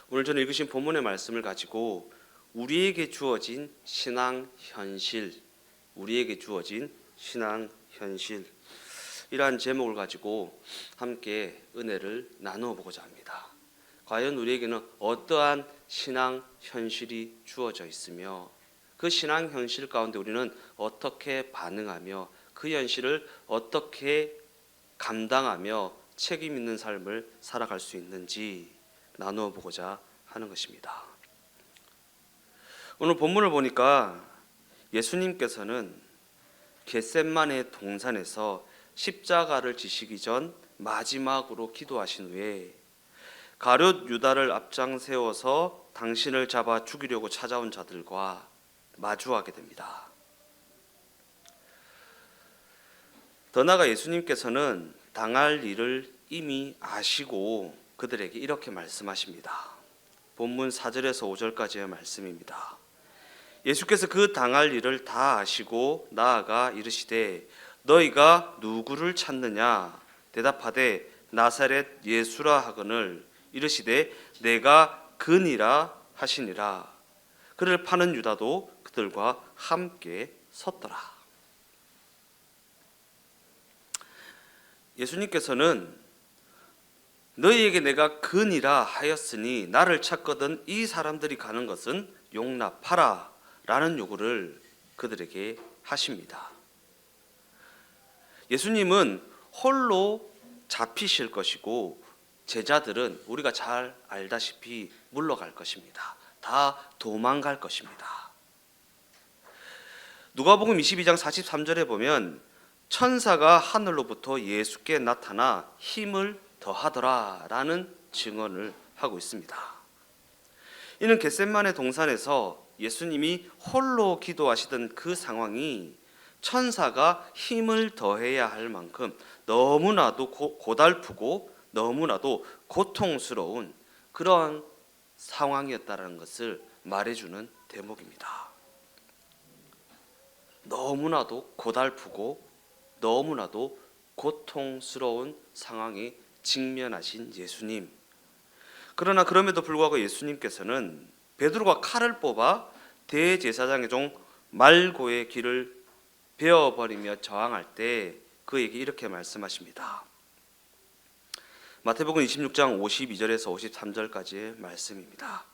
오늘 저는 읽으신 본문의 말씀을 가지고 우리에게 주어진 신앙 현실, 우리에게 주어진 신앙 현실 이러한 제목을 가지고 함께 은혜를 나누어 보고자 합니다. 과연 우리에게는 어떠한 신앙 현실이 주어져 있으며 그 신앙 현실 가운데 우리는 어떻게 반응하며 그 현실을 어떻게 감당하며 책임 있는 삶을 살아갈 수 있는지 나누어 보고자 하는 것입니다. 오늘 본문을 보니까 예수님께서는 겟셋마네 동산에서 십자가를 지시기 전 마지막으로 기도하신 후에 가룟 유다를 앞장 세워서 당신을 잡아 죽이려고 찾아온 자들과 마주하게 됩니다. 더 나아가 예수님께서는 당할 일을 이미 아시고 그들에게 이렇게 말씀하십니다. 본문 4절에서 5절까지의 말씀입니다. 예수께서 그 당할 일을 다 아시고 나아가 이르시되 너희가 누구를 찾느냐 대답하되 나사렛 예수라 하거늘 이르시되 내가 그니라 하시니라. 그를 파는 유다도 그들과 함께 섰더라. 예수님께서는 너희에게 내가 그니라 하였으니 나를 찾거든 이 사람들이 가는 것은 용납하라 라는 요구를 그들에게 하십니다. 예수님은 홀로 잡히실 것이고 제자들은 우리가 잘 알다시피 물러갈 것입니다. 다 도망갈 것입니다. 누가복음 22장 43절에 보면 천사가 하늘로부터 예수께 나타나 힘을 더하더라 라는 증언을 하고 있습니다. 이는 겟셋마네 동산에서 예수님이 홀로 기도하시던 그 상황이 천사가 힘을 더해야 할 만큼 너무나도 고달프고 너무나도 고통스러운 그런 상황이었다는 것을 말해주는 대목입니다. 너무나도 고달프고 너무나도 고통스러운 상황에 직면하신 예수님. 그러나 그럼에도 불구하고 예수님께서는 베드로가 칼을 뽑아 대제사장의 종 말고의 길을 베어버리며 저항할 때 그에게 이렇게 말씀하십니다. 마태복음 26장 52절에서 53절까지의 말씀입니다.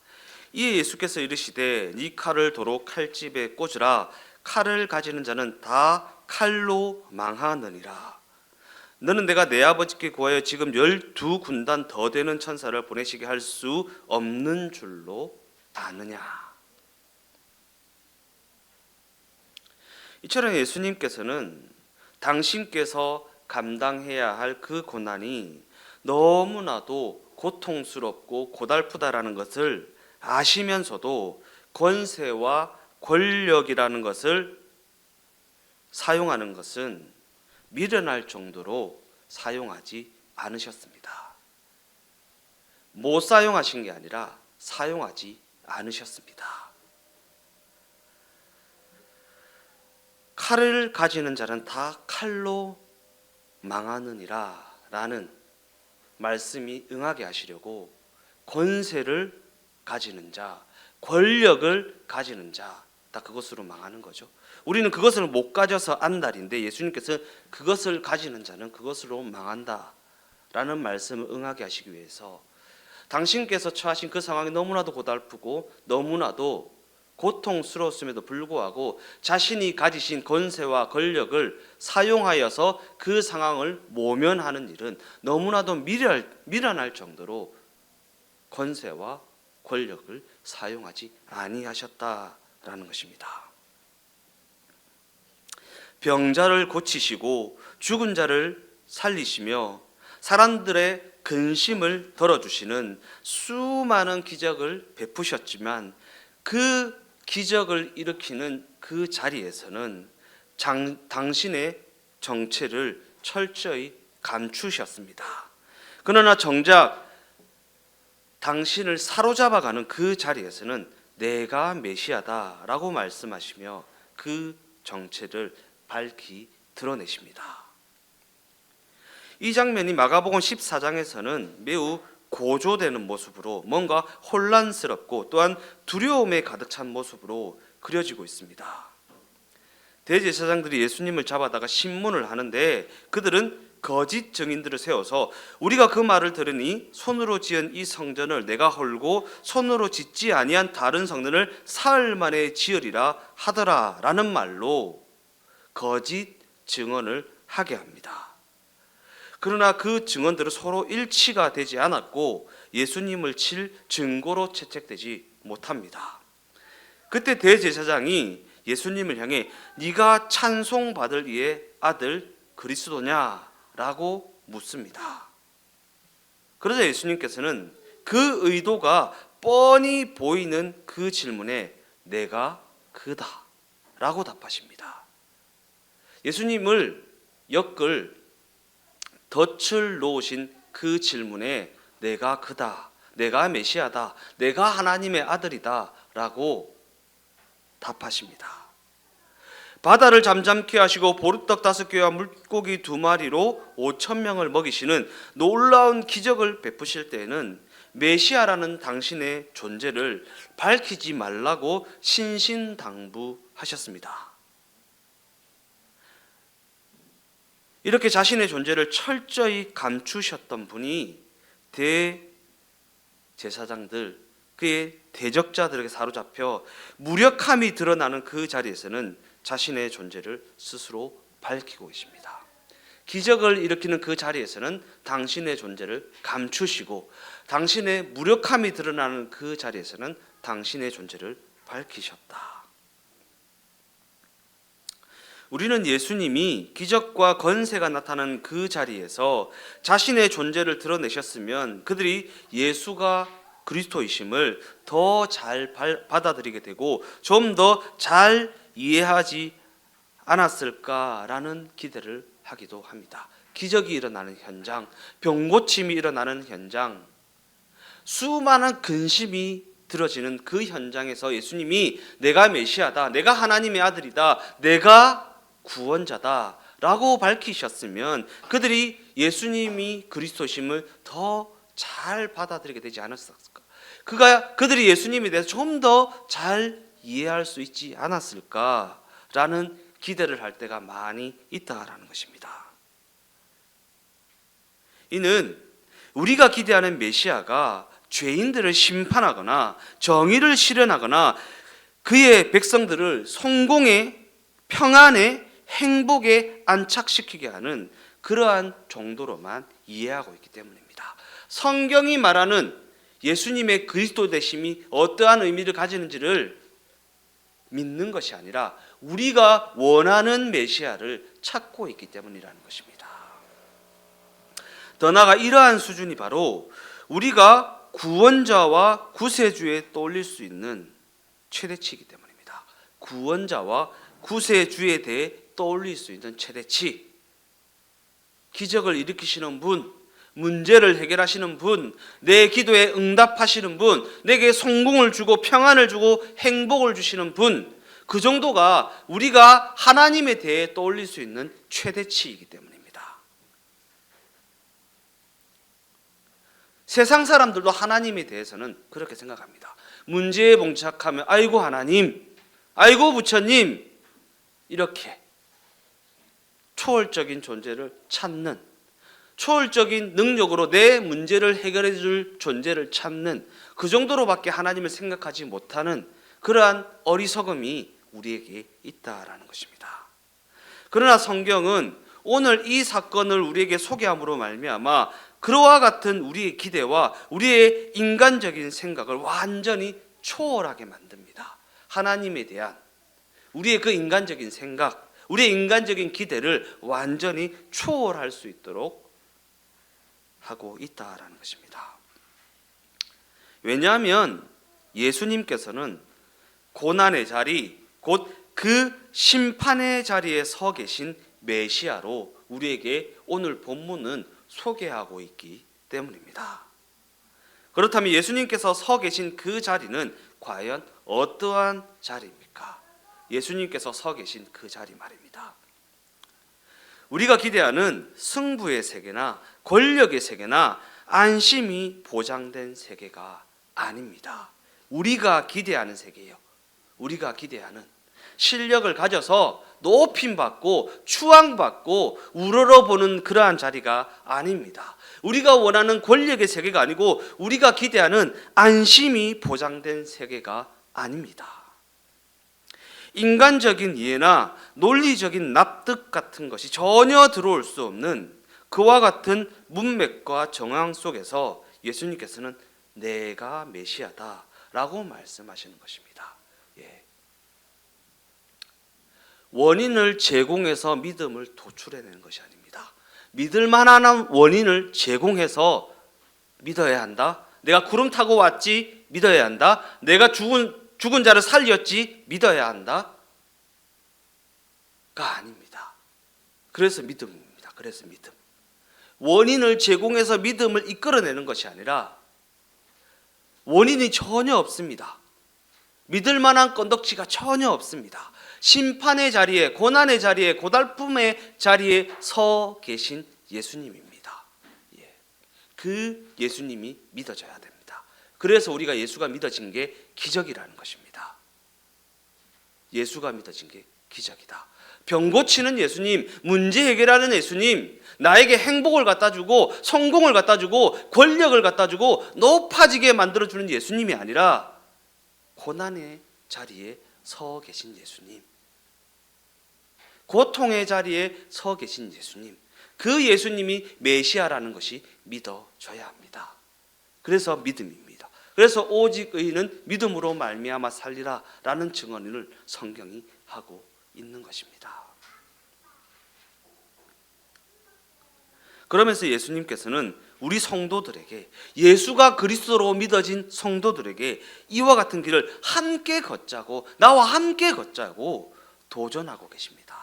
이에 예수께서 이르시되 네 칼을 도로 칼집에 꽂으라. 칼을 가지는 자는 다 칼로 망하느니라. 너는 내가 내 아버지께 구하여 지금 12군단 더 되는 천사를 보내시게 할 수 없는 줄로 아느냐. 이처럼 예수님께서는 당신께서 감당해야 할 그 고난이 너무나도 고통스럽고 고달프다라는 것을 아시면서도 권세와 권력이라는 것을 사용하는 것은 미련할 정도로 사용하지 않으셨습니다. 못 사용하신 게 아니라 사용하지 않으셨습니다. 칼을 가지는 자는 다 칼로 망하느니라 라는 말씀이 응하게 하시려고 권세를 가지는 자, 권력을 가지는 자, 다 그것으로 망하는 거죠. 우리는 그것을 못 가져서 안달인데 예수님께서 그것을 가지는 자는 그것으로 망한다 라는 말씀을 응하게 하시기 위해서 당신께서 처하신 그 상황이 너무나도 고달프고 너무나도 고통스러웠음에도 불구하고 자신이 가지신 권세와 권력을 사용하여서 그 상황을 모면하는 일은 너무나도 미련할 정도로 권세와 권력을 사용하지 아니하셨다라는 것입니다. 병자를 고치시고 죽은 자를 살리시며 사람들의 근심을 덜어주시는 수많은 기적을 베푸셨지만 그 기적을 일으키는 그 자리에서는 당신의 정체를 철저히 감추셨습니다. 그러나 정작 당신을 사로잡아가는 그 자리에서는 내가 메시아다라고 말씀하시며 그 정체를 밝히 드러내십니다. 이 장면이 마가복음 14장에서는 매우 고조되는 모습으로 뭔가 혼란스럽고 또한 두려움에 가득 찬 모습으로 그려지고 있습니다. 대제사장들이 예수님을 잡아다가 신문을 하는데 그들은 거짓 증인들을 세워서 우리가 그 말을 들으니 손으로 지은 이 성전을 내가 헐고 손으로 짓지 아니한 다른 성전을 사흘 만에 지으리라 하더라 라는 말로 거짓 증언을 하게 합니다. 그러나 그 증언들은 서로 일치가 되지 않았고 예수님을 칠 증거로 채택되지 못합니다. 그때 대제사장이 예수님을 향해 네가 찬송받을 이의 아들 그리스도냐? 라고 묻습니다. 그러자 예수님께서는 그 의도가 뻔히 보이는 그 질문에 내가 그다 라고 답하십니다. 예수님을 엿글 덫을 놓으신 그 질문에 내가 그다, 내가 메시아다, 내가 하나님의 아들이다 라고 답하십니다. 바다를 잠잠케 하시고 보리떡 5개와 물고기 2마리로 5,000명을 먹이시는 놀라운 기적을 베푸실 때에는 메시아라는 당신의 존재를 밝히지 말라고 신신당부하셨습니다. 이렇게 자신의 존재를 철저히 감추셨던 분이 대제사장들, 그의 대적자들에게 사로잡혀 무력함이 드러나는 그 자리에서는 자신의 존재를 스스로 밝히고 계십니다. 기적을 일으키는 그 자리에서는 당신의 존재를 감추시고 당신의 무력함이 드러나는 그 자리에서는 당신의 존재를 밝히셨다. 우리는 예수님이 기적과 권세가 나타나는 그 자리에서 자신의 존재를 드러내셨으면 그들이 예수가 그리스도이심을 더 잘 받아들이게 되고 좀 더 잘 이해하지 않았을까라는 기대를 하기도 합니다. 기적이 일어나는 현장, 병고침이 일어나는 현장, 수많은 근심이 들어지는 그 현장에서 예수님이 내가 메시아다, 내가 하나님의 아들이다, 내가 구원자다 라고 밝히셨으면 그들이 예수님이 그리스도심을 더 잘 받아들이게 되지 않았을까? 그들이 예수님에 대해서 좀 더 잘 이해할 수 있지 않았을까라는 기대를 할 때가 많이 있다라는 것입니다. 이는 우리가 기대하는 메시아가 죄인들을 심판하거나 정의를 실현하거나 그의 백성들을 성공에, 평안에, 행복에 안착시키게 하는 그러한 정도로만 이해하고 있기 때문입니다. 성경이 말하는 예수님의 그리스도 되심이 어떠한 의미를 가지는지를 믿는 것이 아니라 우리가 원하는 메시아를 찾고 있기 때문이라는 것입니다. 더 나아가 이러한 수준이 바로 우리가 구원자와 구세주에 떠올릴 수 있는 최대치이기 때문입니다. 구원자와 구세주에 대해 떠올릴 수 있는 최대치, 기적을 일으키시는 분, 문제를 해결하시는 분, 내 기도에 응답하시는 분, 내게 성공을 주고 평안을 주고 행복을 주시는 분, 그 정도가 우리가 하나님에 대해 떠올릴 수 있는 최대치이기 때문입니다. 세상 사람들도 하나님에 대해서는 그렇게 생각합니다. 문제에 봉착하면 아이고 하나님, 아이고 부처님, 이렇게 초월적인 존재를 찾는, 초월적인 능력으로 내 문제를 해결해 줄 존재를 찾는, 그 정도로밖에 하나님을 생각하지 못하는 그러한 어리석음이 우리에게 있다라는 것입니다. 그러나 성경은 오늘 이 사건을 우리에게 소개함으로 말미암아 그와 같은 우리의 기대와 우리의 인간적인 생각을 완전히 초월하게 만듭니다. 하나님에 대한 우리의 그 인간적인 생각, 우리의 인간적인 기대를 완전히 초월할 수 있도록 하고 있다라는 것입니다. 왜냐하면 예수님께서는 고난의 자리, 곧 그 심판의 자리에 서 계신 메시아로 우리에게 오늘 본문은 소개하고 있기 때문입니다. 그렇다면 예수님께서 서 계신 그 자리는 과연 어떠한 자리입니까? 예수님께서 서 계신 그 자리 말입니다. 우리가 기대하는 승부의 세계나 권력의 세계나 안심이 보장된 세계가 아닙니다. 우리가 기대하는 세계예요. 우리가 기대하는 실력을 가져서 높임받고 추앙받고 우러러보는 그러한 자리가 아닙니다. 우리가 원하는 권력의 세계가 아니고 우리가 기대하는 안심이 보장된 세계가 아닙니다. 인간적인 이해나 논리적인 납득 같은 것이 전혀 들어올 수 없는 그와 같은 문맥과 정황 속에서 예수님께서는 내가 메시아다라고 말씀하시는 것입니다. 원인을 제공해서 믿음을 도출해내는 것이 아닙니다. 믿을 만한 원인을 제공해서 믿어야 한다. 내가 구름 타고 왔지 믿어야 한다. 내가 죽은 자를 살렸지 믿어야 한다. 가 아닙니다. 그래서 믿음입니다. 그래서 믿음. 원인을 제공해서 믿음을 이끌어내는 것이 아니라 원인이 전혀 없습니다. 믿을 만한 건덕지가 전혀 없습니다. 심판의 자리에, 고난의 자리에, 고달픔의 자리에 서 계신 예수님입니다. 그 예수님이 믿어져야 됩니다. 그래서 우리가 예수가 믿어진 게 기적이라는 것입니다. 예수가 믿어진 게 기적이다. 병 고치는 예수님, 문제 해결하는 예수님, 나에게 행복을 갖다 주고 성공을 갖다 주고 권력을 갖다 주고 높아지게 만들어주는 예수님이 아니라 고난의 자리에 서 계신 예수님, 고통의 자리에 서 계신 예수님, 그 예수님이 메시아라는 것이 믿어져야 합니다. 그래서 믿음입니다. 그래서 오직 의인은 믿음으로 말미암아 살리라 라는 증언을 성경이 하고 있는 것입니다. 그러면서 예수님께서는 우리 성도들에게, 예수가 그리스도로 믿어진 성도들에게 이와 같은 길을 함께 걷자고, 나와 함께 걷자고 도전하고 계십니다.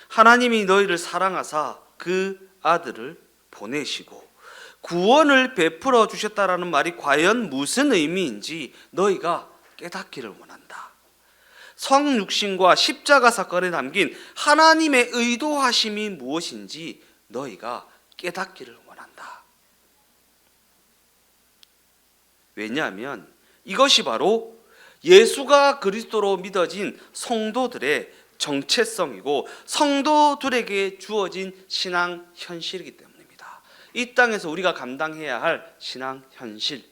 하나님이 너희를 사랑하사 그 아들을 보내시고 구원을 베풀어 주셨다라는 말이 과연 무슨 의미인지 너희가 깨닫기를 원한다. 성육신과 십자가 사건에 담긴 하나님의 의도하심이 무엇인지 너희가 깨닫기를 원한다. 왜냐하면 이것이 바로 예수가 그리스도로 믿어진 성도들의 정체성이고 성도들에게 주어진 신앙 현실이기 때문입니다. 이 땅에서 우리가 감당해야 할 신앙 현실,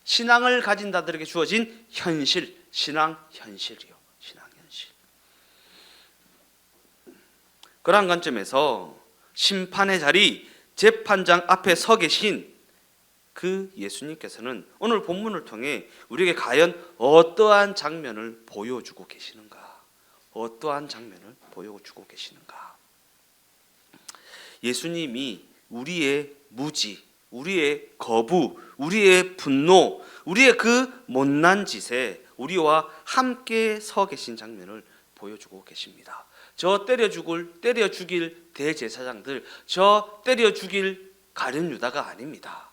신앙을 가진 자들에게 주어진 현실, 신앙 현실이요. 신앙 현실. 그러한 관점에서 심판의 자리, 재판장 앞에 서 계신 그 예수님께서는 오늘 본문을 통해 우리에게 과연 어떠한 장면을 보여주고 계시는가? 어떠한 장면을 보여주고 계시는가? 예수님이 우리의 무지, 우리의 거부, 우리의 분노, 우리의 그 못난 짓에 우리와 함께 서 계신 장면을 보여주고 계십니다. 저 때려 죽일 대제사장들, 저 때려 죽일 가룟 유다가 아닙니다.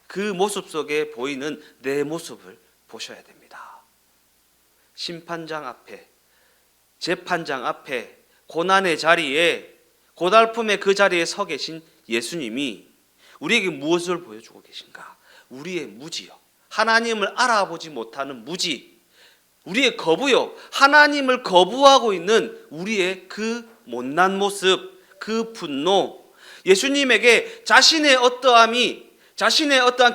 그 모습 속에 보이는 내 모습을 보셔야 됩니다. 심판장 앞에, 재판장 앞에, 고난의 자리에, 고달픔의 그 자리에 서 계신 예수님이 우리에게 무엇을 보여주고 계신가? 우리의 무지요. 하나님을 알아보지 못하는 무지, 우리의 거부요. 하나님을 거부하고 있는 우리의 그 못난 모습, 그 분노, 예수님에게 자신의 어떠한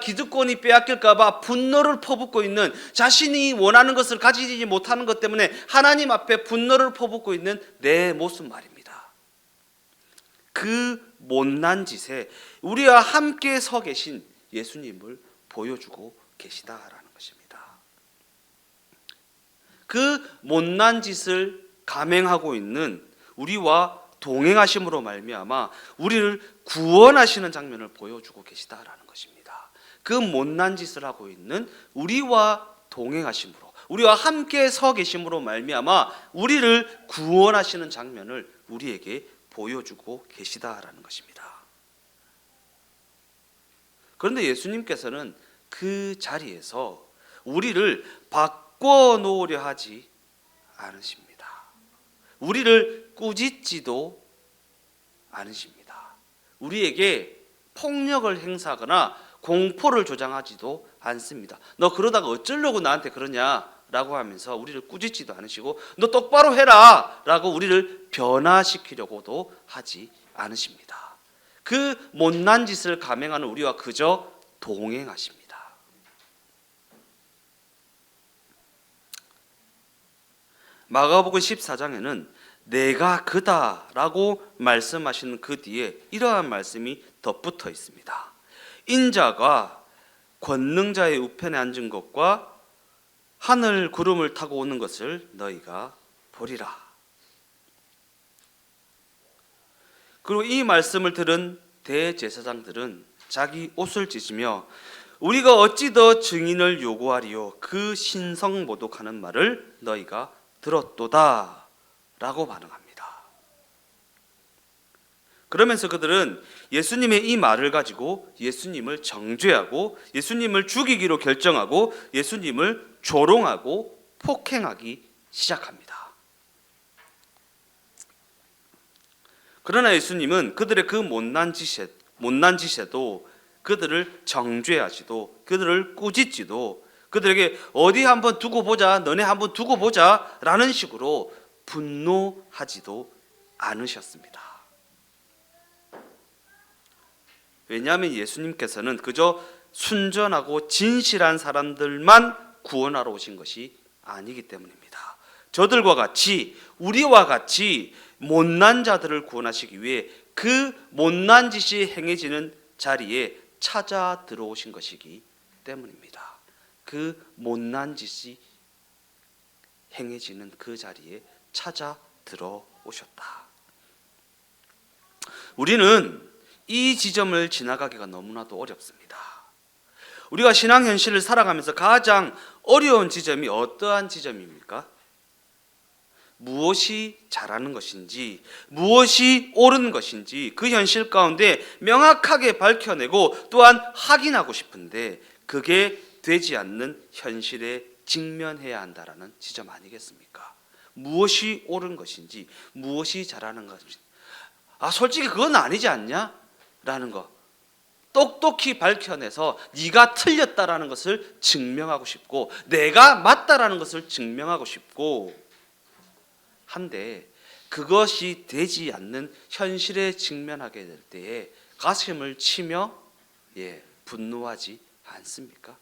기득권이 빼앗길까 봐 분노를 퍼붓고 있는, 자신이 원하는 것을 가지지 못하는 것 때문에 하나님 앞에 분노를 퍼붓고 있는 내 모습 말입니다. 그 못난 짓에 우리와 함께 서 계신 예수님을 보여주고 계시다라는 것입니다. 그 못난 짓을 감행하고 있는 우리와 동행하심으로 말미암아 우리를 구원하시는 장면을 보여주고 계시다라는 것입니다. 그 못난 짓을 하고 있는 우리와 동행하심으로, 우리와 함께 서 계심으로 말미암아 우리를 구원하시는 장면을 우리에게 보여주고 계시다라는 것입니다. 그런데 예수님께서는 그 자리에서 우리를 바꿔놓으려 하지 않으십니다. 우리를 꾸짖지도 않으십니다. 우리에게 폭력을 행사하거나 공포를 조장하지도 않습니다. 너 그러다가 어쩌려고 나한테 그러냐라고 하면서 우리를 꾸짖지도 않으시고 너 똑바로 해라라고 우리를 변화시키려고도 하지 않으십니다. 그 못난 짓을 감행하는 우리와 그저 동행하십니다. 마가복음 14장에는 내가 그다라고 말씀하시는 그 뒤에 이러한 말씀이 덧붙어 있습니다. 인자가 권능자의 우편에 앉은 것과 하늘 구름을 타고 오는 것을 너희가 보리라. 그리고 이 말씀을 들은 대제사장들은 자기 옷을 찢으며 우리가 어찌 더 증인을 요구하리요 그 신성 모독하는 말을 너희가 들었도다 라고 반응합니다. 그러면서 그들은 예수님의 이 말을 가지고 예수님을 정죄하고 예수님을 죽이기로 결정하고 예수님을 조롱하고 폭행하기 시작합니다. 그러나 예수님은 그들의 그 못난 짓에도 그들을 정죄하지도 그들을 꾸짖지도 그들에게 어디 한번 두고 보자, 너네 한번 두고 보자 라는 식으로 분노하지도 않으셨습니다. 왜냐하면 예수님께서는 그저 순전하고 진실한 사람들만 구원하러 오신 것이 아니기 때문입니다. 저들과 같이 우리와 같이 못난 자들을 구원하시기 위해 그 못난 짓이 행해지는 자리에 찾아 들어오신 것이기 때문입니다. 그 못난 짓이 행해지는 그 자리에 찾아 들어오셨다. 우리는 이 지점을 지나가기가 너무나도 어렵습니다. 우리가 신앙 현실을 살아가면서 가장 어려운 지점이 어떠한 지점입니까? 무엇이 잘하는 것인지, 무엇이 옳은 것인지 그 현실 가운데 명확하게 밝혀내고 또한 확인하고 싶은데 그게 되지 않는 현실에 직면해야 한다라는 지점 아니겠습니까? 무엇이 옳은 것인지, 무엇이 잘하는 것인지, 솔직히 그건 아니지 않냐? 라는 거 똑똑히 밝혀내서 네가 틀렸다라는 것을 증명하고 싶고 내가 맞다라는 것을 증명하고 싶고 한데 그것이 되지 않는 현실에 직면하게 될 때에 가슴을 치며 분노하지 않습니까?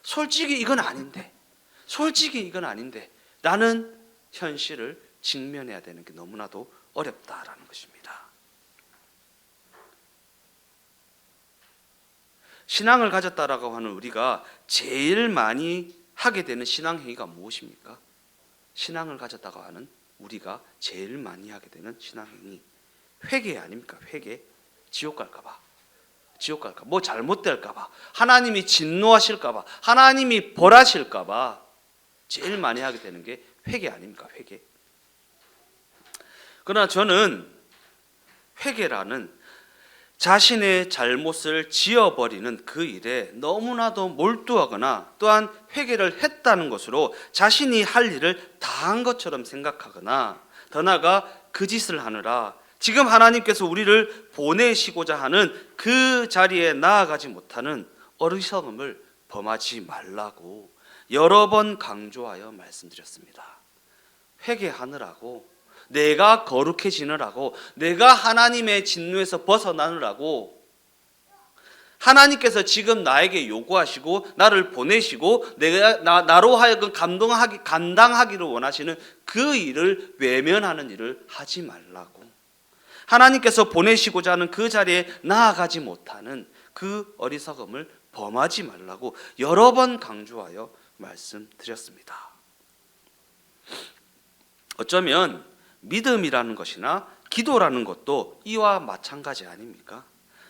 솔직히 이건 아닌데 라는 현실을 직면해야 되는 게 너무나도 어렵다라는 것입니다. 신앙을 가졌다라고 하는 우리가 제일 많이 하게 되는 신앙 행위가 무엇입니까? 신앙을 가졌다고 하는 우리가 제일 많이 하게 되는 신앙 행위 회개 아닙니까? 회개. 지옥 갈까봐, 뭐 잘못될까봐, 하나님이 진노하실까봐, 하나님이 벌하실까봐 제일 많이 하게 되는 게 회개 아닙니까? 회개. 그러나 저는 회개라는 자신의 잘못을 지어버리는 그 일에 너무나도 몰두하거나 또한 회개를 했다는 것으로 자신이 할 일을 다한 것처럼 생각하거나 더 나아가 그 짓을 하느라 지금 하나님께서 우리를 보내시고자 하는 그 자리에 나아가지 못하는 어리석음을 범하지 말라고 여러 번 강조하여 말씀드렸습니다. 회개하느라고, 내가 거룩해지느라고, 내가 하나님의 진노에서 벗어나느라고 하나님께서 지금 나에게 요구하시고 나를 보내시고 나로 하여금 감당하기를 원하시는 그 일을 외면하는 일을 하지 말라고, 하나님께서 보내시고자 하는 그 자리에 나아가지 못하는 그 어리석음을 범하지 말라고 여러 번 강조하여 말씀드렸습니다. 어쩌면 믿음이라는 것이나 기도라는 것도 이와 마찬가지 아닙니까?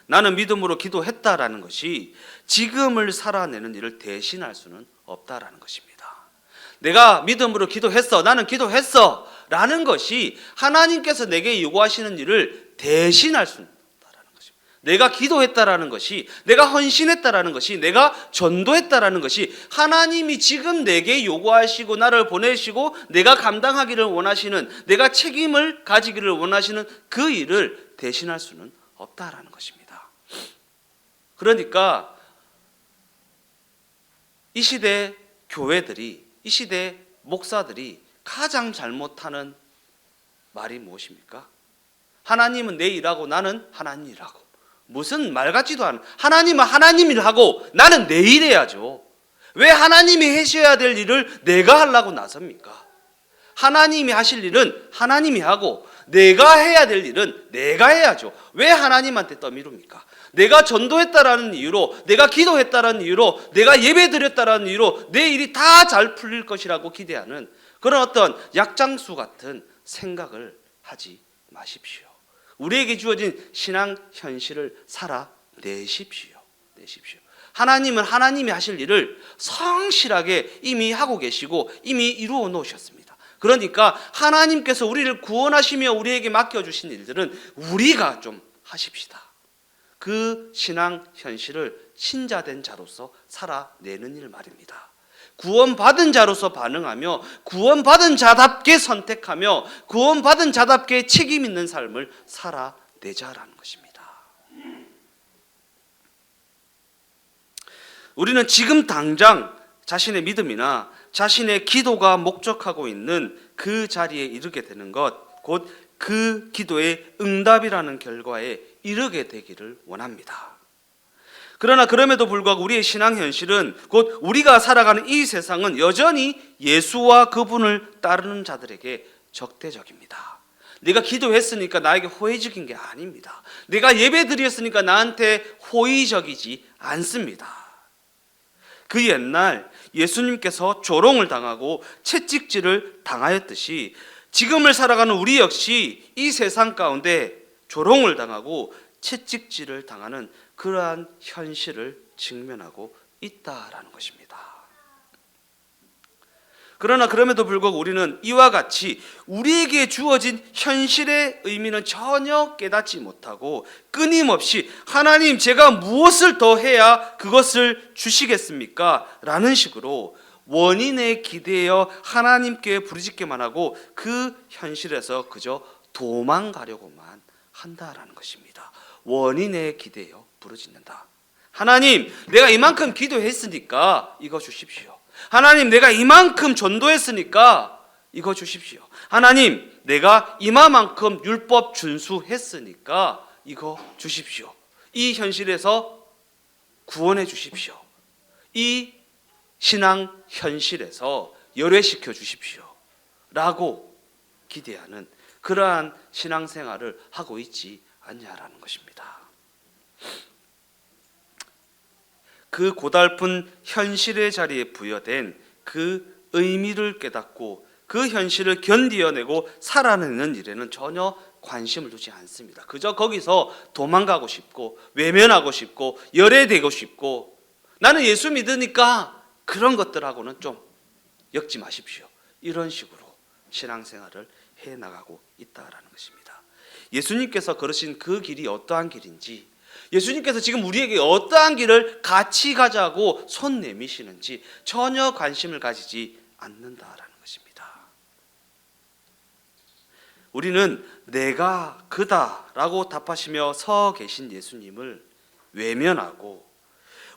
나는 믿음으로 기도했다라는 것이 지금을 살아내는 일을 대신할 수는 없다라는 것입니다. 내가 믿음으로 기도했어, 나는 기도했어 라는 것이 하나님께서 내게 요구하시는 일을 대신할 수는 없다라는 것입니다. 내가 기도했다라는 것이, 내가 헌신했다라는 것이, 내가 전도했다라는 것이 하나님이 지금 내게 요구하시고 나를 보내시고 내가 감당하기를 원하시는, 내가 책임을 가지기를 원하시는 그 일을 대신할 수는 없다라는 것입니다. 그러니까 이 시대 교회들이, 이 시대 목사들이 가장 잘못하는 말이 무엇입니까? 하나님은 내 일하고 나는 하나님 일하고. 무슨 말 같지도 않은, 하나님은 하나님 일하고 나는 내 일 해야죠. 왜 하나님이 하셔야 될 일을 내가 하려고 나섭니까? 하나님이 하실 일은 하나님이 하고 내가 해야 될 일은 내가 해야죠. 왜 하나님한테 떠미룹니까? 내가 전도했다라는 이유로, 내가 기도했다라는 이유로, 내가 예배드렸다라는 이유로 내 일이 다 잘 풀릴 것이라고 기대하는 그런 어떤 약장수 같은 생각을 하지 마십시오. 우리에게 주어진 신앙 현실을 살아내십시오. 하나님은 하나님이 하실 일을 성실하게 이미 하고 계시고 이미 이루어 놓으셨습니다. 그러니까 하나님께서 우리를 구원하시며 우리에게 맡겨주신 일들은 우리가 좀 하십시다. 그 신앙 현실을 신자된 자로서 살아내는 일 말입니다. 구원받은 자로서 반응하며 구원받은 자답게 선택하며 구원받은 자답게 책임 있는 삶을 살아내자라는 것입니다. 우리는 지금 당장 자신의 믿음이나 자신의 기도가 목적하고 있는 그 자리에 이르게 되는 것, 곧 그 기도의 응답이라는 결과에 이르게 되기를 원합니다. 그러나 그럼에도 불구하고 우리의 신앙 현실은, 곧 우리가 살아가는 이 세상은 여전히 예수와 그분을 따르는 자들에게 적대적입니다. 내가 기도했으니까 나에게 호의적인 게 아닙니다. 내가 예배드렸으니까 나한테 호의적이지 않습니다. 그 옛날 예수님께서 조롱을 당하고 채찍질을 당하였듯이 지금을 살아가는 우리 역시 이 세상 가운데 조롱을 당하고 채찍질을 당하는 그러한 현실을 직면하고 있다라는 것입니다. 그러나 그럼에도 불구하고 우리는 이와 같이 우리에게 주어진 현실의 의미는 전혀 깨닫지 못하고 끊임없이 하나님 제가 무엇을 더 해야 그것을 주시겠습니까? 라는 식으로 원인에 기대어 하나님께 부르짖기만 하고 그 현실에서 그저 도망가려고만 한다라는 것입니다. 원인에 기대어 부르짖는다. 하나님 내가 이만큼 기도했으니까 이거 주십시오. 하나님 내가 이만큼 전도했으니까 이거 주십시오. 하나님 내가 이만큼 율법 준수했으니까 이거 주십시오. 이 현실에서 구원해 주십시오. 이 신앙 현실에서 열외시켜 주십시오 라고 기대하는 그러한 신앙생활을 하고 있지 않냐라는 것입니다. 그 고달픈 현실의 자리에 부여된 그 의미를 깨닫고 그 현실을 견디어내고 살아내는 일에는 전혀 관심을 두지 않습니다. 그저 거기서 도망가고 싶고 외면하고 싶고 열애되고 싶고 나는 예수 믿으니까 그런 것들하고는 좀 엮지 마십시오. 이런 식으로 신앙생활을 해나가고 있다라는 것입니다. 예수님께서 걸으신 그 길이 어떠한 길인지, 예수님께서 지금 우리에게 어떠한 길을 같이 가자고 손 내미시는지 전혀 관심을 가지지 않는다라는 것입니다. 우리는 내가 그다라고 답하시며 서 계신 예수님을 외면하고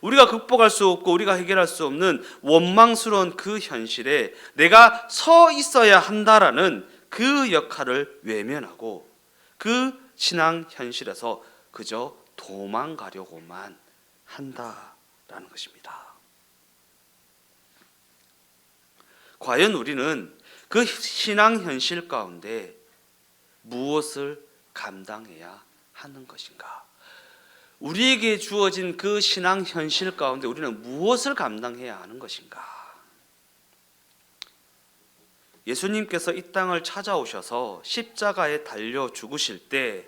우리가 극복할 수 없고 우리가 해결할 수 없는 원망스러운 그 현실에 내가 서 있어야 한다라는 그 역할을 외면하고 그 신앙 현실에서 그저 도망가려고만 한다라는 것입니다. 과연 우리는 그 신앙 현실 가운데 무엇을 감당해야 하는 것인가? 우리에게 주어진 그 신앙 현실 가운데 우리는 무엇을 감당해야 하는 것인가? 예수님께서 이 땅을 찾아오셔서 십자가에 달려 죽으실 때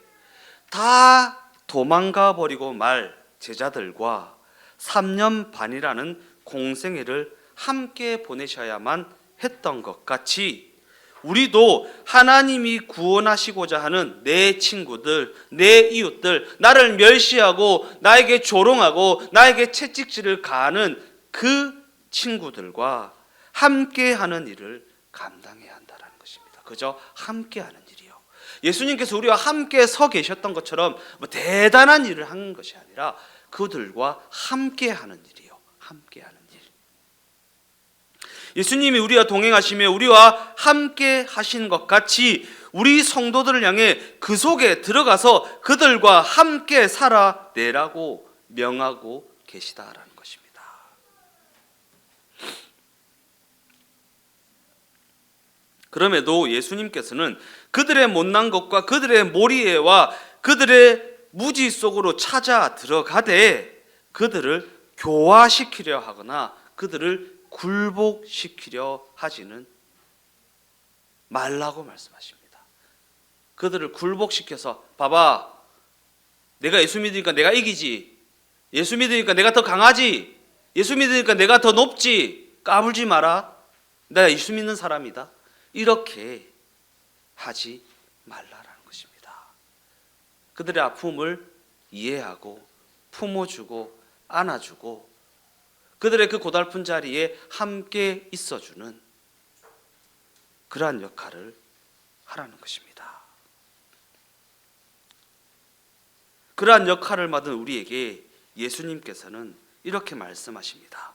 다 도망가 버리고 말 제자들과 3년 반이라는 공생애를 함께 보내셔야만 했던 것 같이 우리도 하나님이 구원하시고자 하는 내 친구들, 내 이웃들, 나를 멸시하고 나에게 조롱하고 나에게 채찍질을 가하는 그 친구들과 함께하는 일을 감당해야 한다는 것입니다. 그저 함께하는 일이요. 예수님께서 우리와 함께 서 계셨던 것처럼 뭐 대단한 일을 하는 것이 아니라 그들과 함께하는 일이요. 함께하는 일. 예수님이 우리와 동행하시며 우리와 함께 하신 것 같이 우리 성도들을 향해 그 속에 들어가서 그들과 함께 살아내라고 명하고 계시다라는 것입니다. 그럼에도 예수님께서는 그들의 못난 것과 그들의 몰이해와 그들의 무지 속으로 찾아 들어가되 그들을 교화시키려 하거나 그들을 굴복시키려 하지는 말라고 말씀하십니다. 그들을 굴복시켜서 봐봐, 내가 예수 믿으니까 내가 이기지, 예수 믿으니까 내가 더 강하지, 예수 믿으니까 내가 더 높지, 까불지 마라, 내가 예수 믿는 사람이다, 이렇게 하지 말라라는 것입니다. 그들의 아픔을 이해하고 품어주고 안아주고 그들의 그 고달픈 자리에 함께 있어주는 그러한 역할을 하라는 것입니다. 그러한 역할을 맡은 우리에게 예수님께서는 이렇게 말씀하십니다.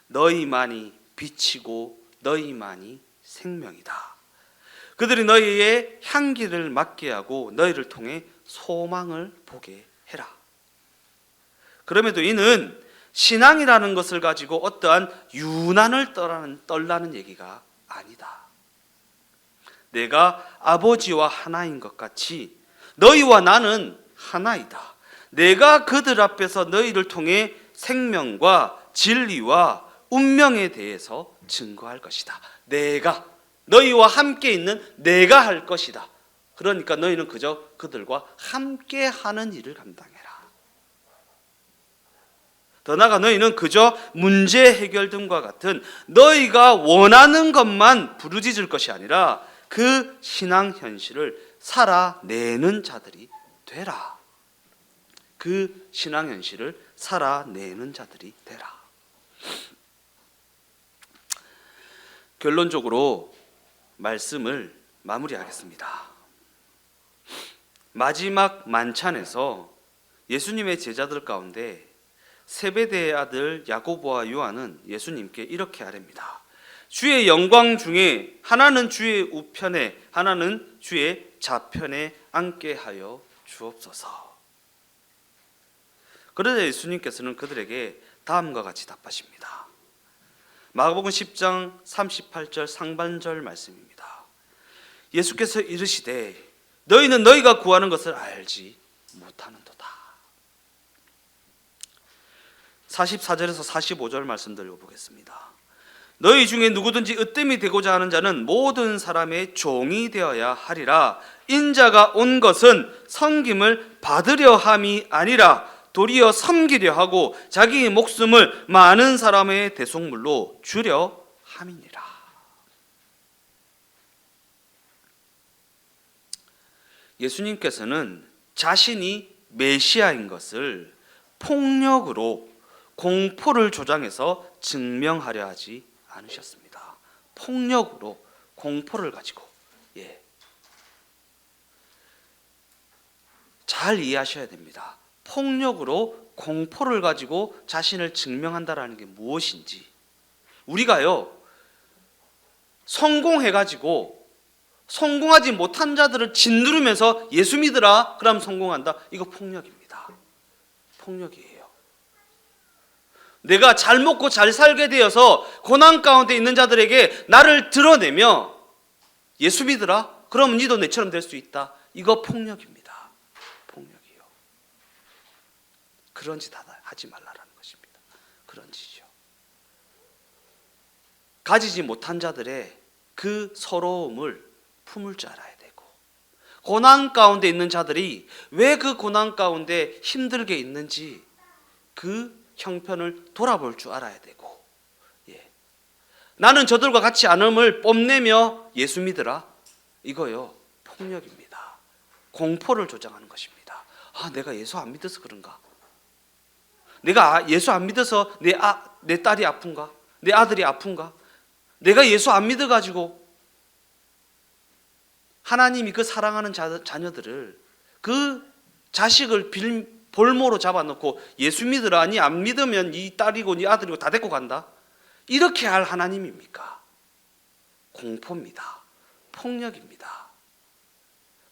너희만이 빛이고 너희만이 생명이다. 그들이 너희의 향기를 맡게 하고 너희를 통해 소망을 보게 해라. 그럼에도 이는 신앙이라는 것을 가지고 어떠한 유난을 떨라는 얘기가 아니다. 내가 아버지와 하나인 것 같이 너희와 나는 하나이다. 내가 그들 앞에서 너희를 통해 생명과 진리와 운명에 대해서 증거할 것이다. 내가 너희와 함께 있는 내가 할 것이다. 그러니까 너희는 그저 그들과 함께 하는 일을 감당해라. 더 나아가 너희는 그저 문제 해결 등과 같은 너희가 원하는 것만 부르짖을 것이 아니라 그 신앙 현실을 살아내는 자들이 되라. 그 신앙 현실을 살아내는 자들이 되라. 결론적으로 말씀을 마무리하겠습니다. 마지막 만찬에서 예수님의 제자들 가운데 세베대의 아들 야고보와 요한은 예수님께 이렇게 아뢰입니다. 주의 영광 중에 하나는 주의 우편에 하나는 주의 좌편에 앉게 하여 주옵소서. 그러자 예수님께서는 그들에게 다음과 같이 답하십니다. 마가복음 10장 38절 상반절 말씀입니다. 예수께서 이르시되 너희는 너희가 구하는 것을 알지 못하는도다. 44절에서 45절 말씀 읽어보겠습니다. 너희 중에 누구든지 으뜸이 되고자 하는 자는 모든 사람의 종이 되어야 하리라. 인자가 온 것은 섬김을 받으려 함이 아니라 도리어 섬기려 하고 자기의 목숨을 많은 사람의 대속물로 주려 함이니라. 예수님께서는 자신이 메시아인 것을 폭력으로 공포를 조장해서 증명하려 하지 않으셨습니다. 폭력으로 공포를 가지고 잘 이해하셔야 됩니다. 폭력으로 공포를 가지고 자신을 증명한다라는 게 무엇인지 우리가요 성공해가지고 성공하지 못한 자들을 짓누르면서 예수 믿으라 그럼 성공한다, 이거 폭력입니다. 폭력이에요. 내가 잘 먹고 잘 살게 되어서 고난 가운데 있는 자들에게 나를 드러내며 예수 믿으라 그러면 니도 내처럼 될 수 있다, 이거 폭력입니다. 폭력이요. 그런 짓 하지 말라라는 것입니다. 그런 짓이요. 가지지 못한 자들의 그 서러움을 품을 줄 알아야 되고, 고난 가운데 있는 자들이 왜 그 고난 가운데 힘들게 있는지 그 형편을 돌아볼 줄 알아야 되고, 나는 저들과 같이 않음을 뽐내며 예수 믿으라, 이거요 폭력입니다. 공포를 조장하는 것입니다. 아, 내가 예수 안 믿어서 그런가? 내가 예수 안 믿어서 내 딸이 아픈가? 내 아들이 아픈가? 내가 예수 안 믿어가지고 하나님이 그 사랑하는 자녀들을 그 자식을 볼모로 잡아놓고 예수 믿으라, 니 안 믿으면 네 딸이고 네 아들이고 다 데리고 간다. 이렇게 할 하나님입니까? 공포입니다. 폭력입니다.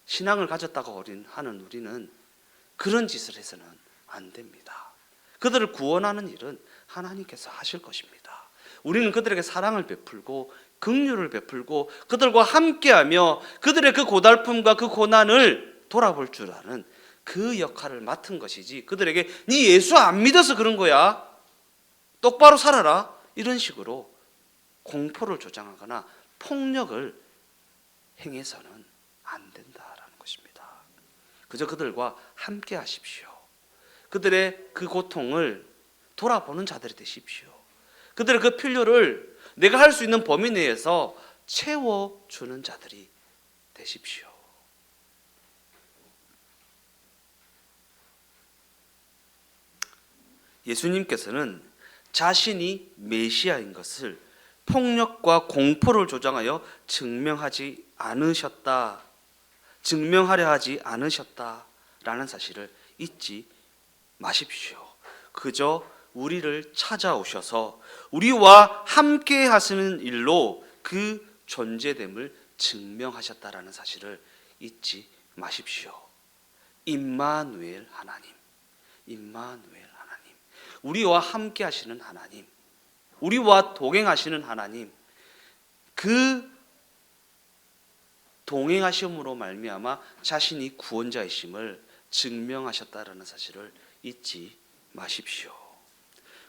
신앙을 가졌다고 하는 우리는 그런 짓을 해서는 안 됩니다. 그들을 구원하는 일은 하나님께서 하실 것입니다. 우리는 그들에게 사랑을 베풀고 긍휼을 베풀고 그들과 함께하며 그들의 그 고달픔과 그 고난을 돌아볼 줄 아는 그 역할을 맡은 것이지, 그들에게 네 예수 안 믿어서 그런 거야, 똑바로 살아라, 이런 식으로 공포를 조장하거나 폭력을 행해서는 안 된다라는 것입니다. 그저 그들과 함께 하십시오. 그들의 그 고통을 돌아보는 자들이 되십시오. 그들의 그 필요를 내가 할 수 있는 범위 내에서 채워주는 자들이 되십시오. 예수님께서는 자신이 메시아인 것을 폭력과 공포를 조장하여 증명하려 하지 않으셨다라는 사실을 잊지 마십시오. 그저 우리를 찾아오셔서 우리와 함께 하시는 일로 그 존재됨을 증명하셨다라는 사실을 잊지 마십시오. 임마누엘 하나님, 우리와 함께 하시는 하나님, 우리와 동행하시는 하나님, 그 동행하심으로 말미암아 자신이 구원자이심을 증명하셨다라는 사실을 잊지 마십시오.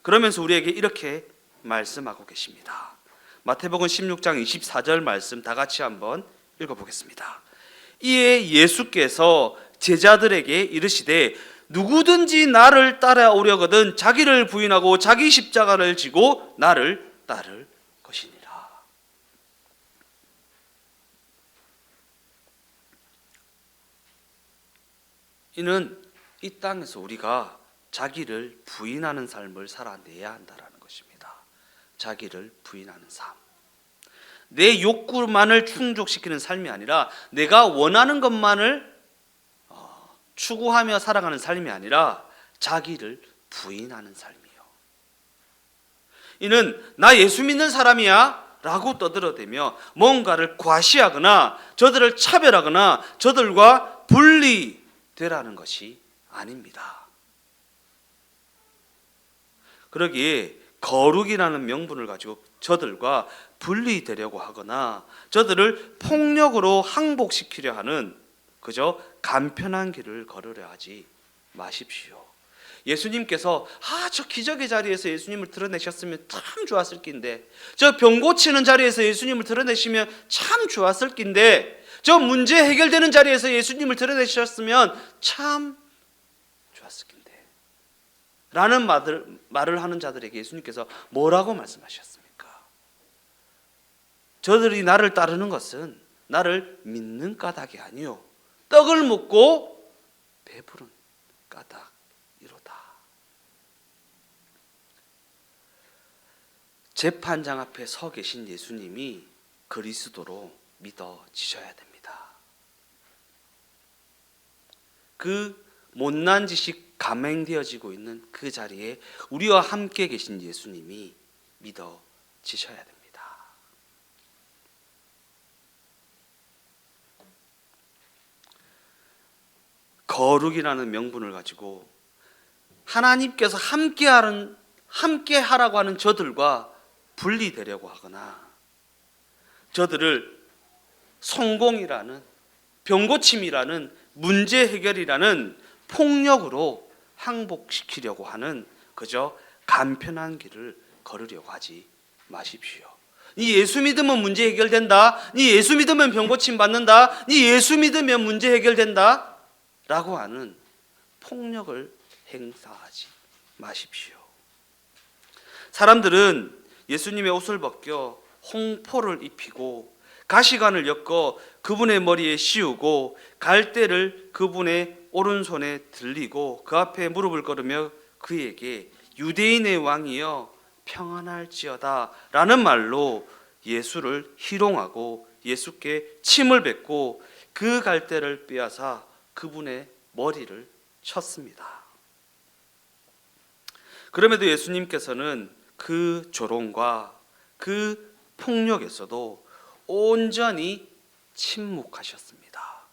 그러면서 우리에게 이렇게 말씀하고 계십니다. 마태복음 16장 24절 말씀 다 같이 한번 읽어보겠습니다. 이에 예수께서 제자들에게 이르시되 누구든지 나를 따라오려거든 자기를 부인하고 자기 십자가를 지고 나를 따를 것이니라. 이는 이 땅에서 우리가 자기를 부인하는 삶을 살아내야 한다는 것입니다. 자기를 부인하는 삶, 내 욕구만을 충족시키는 삶이 아니라 내가 원하는 것만을 추구하며 살아가는 삶이 아니라 자기를 부인하는 삶이요. 이는 나 예수 믿는 사람이야 라고 떠들어대며 뭔가를 과시하거나 저들을 차별하거나 저들과 분리되라는 것이 아닙니다. 그러기에 거룩이라는 명분을 가지고 저들과 분리되려고 하거나 저들을 폭력으로 항복시키려 하는 그저 간편한 길을 걸으려 하지 마십시오. 예수님께서 저 기적의 자리에서 예수님을 드러내셨으면 참 좋았을 낀데, 저 병 고치는 자리에서 예수님을 드러내시면 참 좋았을 낀데, 저 문제 해결되는 자리에서 예수님을 드러내셨으면 참 좋았을 낀데 라는 말을 하는 자들에게 예수님께서 뭐라고 말씀하셨습니까? 저들이 나를 따르는 것은 나를 믿는 까닭이 아니요 떡을 먹고 배부른 까닭이로다. 재판장 앞에 서 계신 예수님이 그리스도로 믿어지셔야 됩니다. 그 못난 짓이 감행되어지고 있는 그 자리에 우리와 함께 계신 예수님이 믿어지셔야 됩니다. 거룩이라는 명분을 가지고 하나님께서 함께 하라고 하는 저들과 분리되려고 하거나 저들을 성공이라는 병고침이라는 문제 해결이라는 폭력으로 항복시키려고 하는 그저 간편한 길을 걸으려고 하지 마십시오. 네 예수 믿으면 문제 해결된다, 네 예수 믿으면 병고침 받는다, 네 예수 믿으면 문제 해결된다 라고 하는 폭력을 행사하지 마십시오. 사람들은 예수님의 옷을 벗겨 홍포를 입히고 가시관을 엮어 그분의 머리에 씌우고 갈대를 그분의 오른손에 들리고 그 앞에 무릎을 꿇으며 그에게 유대인의 왕이여 평안할지어다 라는 말로 예수를 희롱하고 예수께 침을 뱉고 그 갈대를 빼앗아 그분의 머리를 쳤습니다. 그럼에도 예수님께서는 그 조롱과 그 폭력에서도 온전히 침묵하셨습니다.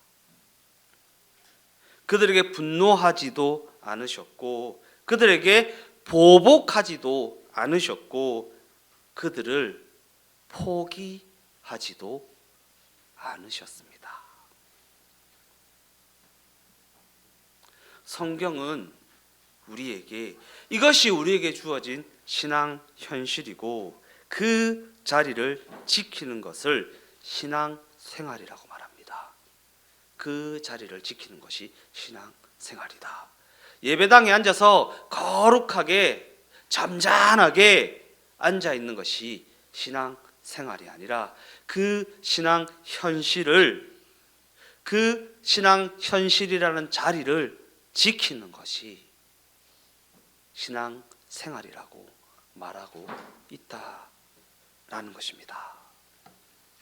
그들에게 분노하지도 않으셨고 그들에게 보복하지도 않으셨고 그들을 포기하지도 않으셨습니다. 성경은 우리에게 이것이 우리에게 주어진 신앙 현실이고 그 자리를 지키는 것을 신앙 생활이라고 말합니다. 그 자리를 지키는 것이 신앙 생활이다. 예배당에 앉아서 거룩하게 점잖하게 앉아 있는 것이 신앙 생활이 아니라 그 신앙 현실을 그 신앙 현실이라는 자리를 지키는 것이 신앙 생활이라고 말하고 있다라는 것입니다.